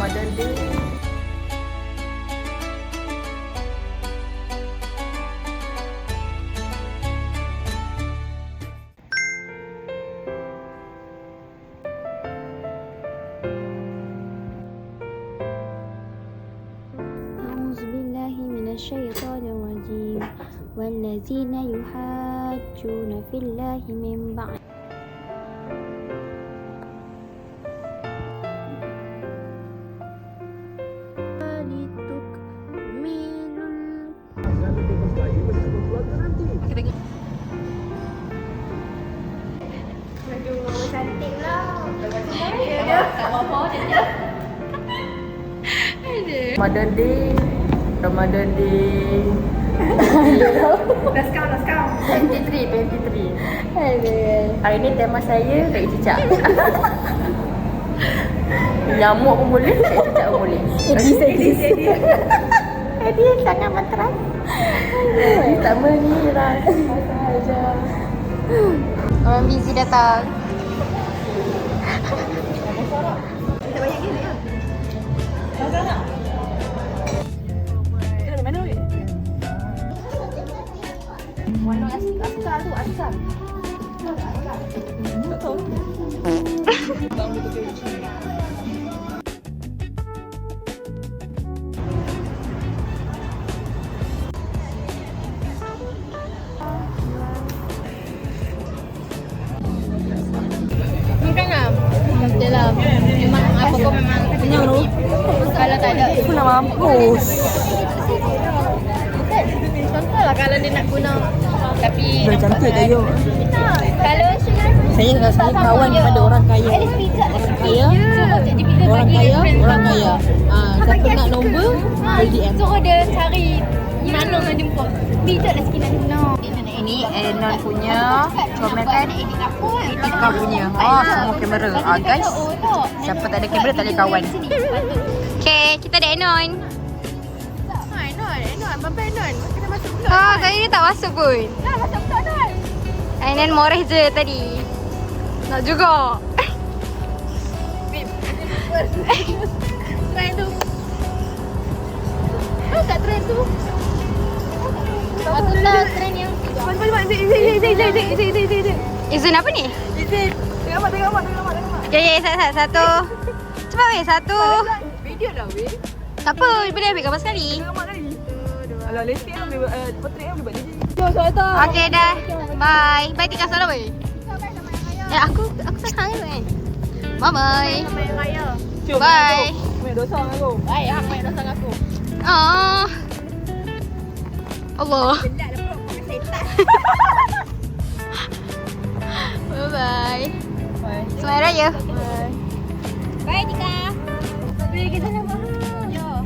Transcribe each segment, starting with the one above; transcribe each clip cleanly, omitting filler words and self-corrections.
Ramadan Day. الشيطان الرجيم والذين يحاجون في الله من بعد Ramadan Day. Ramadan Day. Dah sekarang. 23. Hari ni tema saya Kak Cicak. Nyamuk pun boleh, Kak Cicak pun boleh. Edis. Edis sangat menteras. Tak mengira sahaja. orang busy datang. Kita banyak gila ya. Sana. Mana weh? Warna asal tu, asal. Tak tahu. Bang betul ke sini. Dalam memang apa pun memang kenyang tu. Kalau tak ada Aku nak mampus. contohlah kalau dia nak guna tapi Dah cantik dah you. kalau Saya kawan kepada orang kaya. Orang kaya. Siapa nak nombor, boleh DM. suruh dia cari mana nak jemput. Pijak lah sikit nak guna. Ini Enon punya, comel kan? Ika punya. Semua kamera. Guys, siapa tak ada kamera tak boleh kawan. Okay, kita ada Enon. Enon. Bapa Enon. Kita masuk dulu. Tadi dia tak masuk pun. Masuk dulu Enon. Enon moreh je tadi. Nak juga. Trend tu. Tak trend tu. Patutlah trend yang Izin apa ni? Izin. Tengok mak. Okay, satu. Cepat weh, satu. Video dah weh. Tak apa, boleh ambil gambar sekali. Tengok mak kali. Alah, lesen lah boleh portrait boleh buat jadi. Jom Sarita. Okay dah. Bye. Bye tinggal salam weh. Aku sayang kan. Bye bye. Bye. Banyak dosa dengan aku. Baik, banyak dosa dengan aku. Oh. Allah. Bye bye. Selamat raya. Bye Tika. Bye kita nak apa?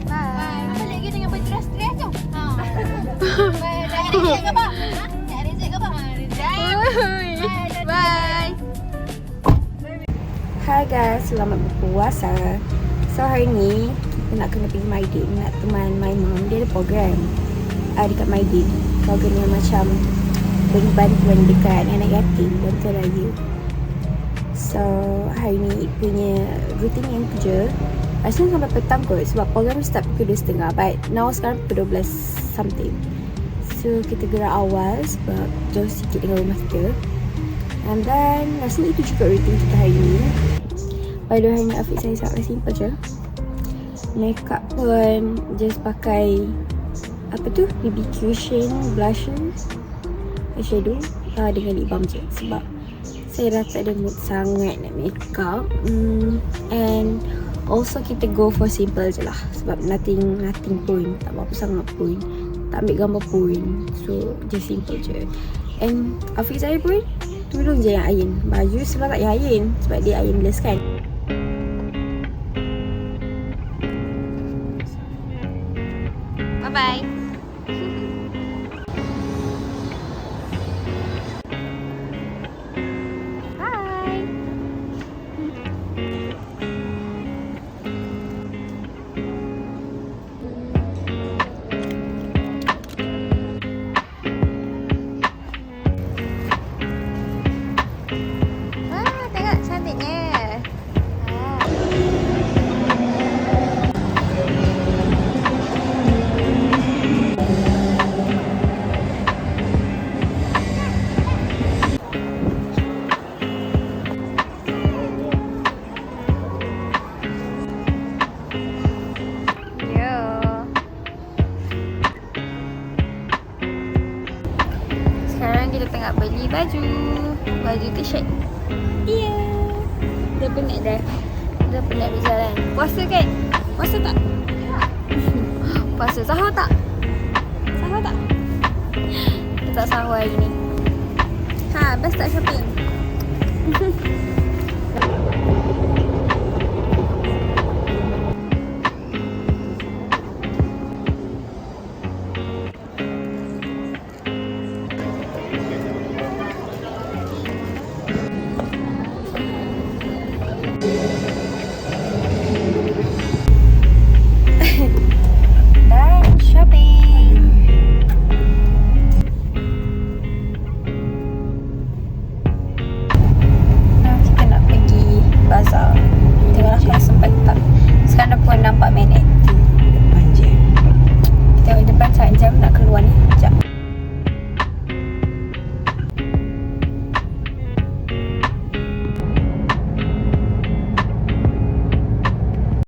Bye. Balik kita dengan stres tu. Bye. Nak rezek ke apa? Nak rezek ke apa? Bye. Hai guys, selamat berpuasa. So hari ni kita nak kena pergi Maidin, nak teman my mom. Dia ada program dekat Maidin. Program yang macam beri bantuan dekat anak yatim dan raya. So hari ni punya rutin yang kerja rasanya sampai petang kot sebab program start pukul 2.30 but now sekarang pukul 12 something. So kita gerak awal sebab jauh sikit dengan rumah kita. And then rasanya itu juga rutin kita hari ni. Pada hari ni outfit saya sangat simple je. Makeup pun just pakai apa tu, BB cushion, blusher, eyeshadow dengan lip balm je sebab saya dah tak ada mood sangat nak makeup. And also kita go for simple je lah sebab nothing pun, tak apa-apa sangat pun, tak ambil gambar pun, so just simple je. And outfit saya pun tolong je yang iron. Baju sebab tak payah iron sebab dia ironless kan. Bye bye. Tengok cantiknya. beli baju. Baju t-shirt. Ya. Dah penat dah. Dah penat berjalan. Puasa kan? Puasa tak? Puasa. Sahur tak? Sahur tak? Kita tak sahur hari ni. Ha, best tak shopping?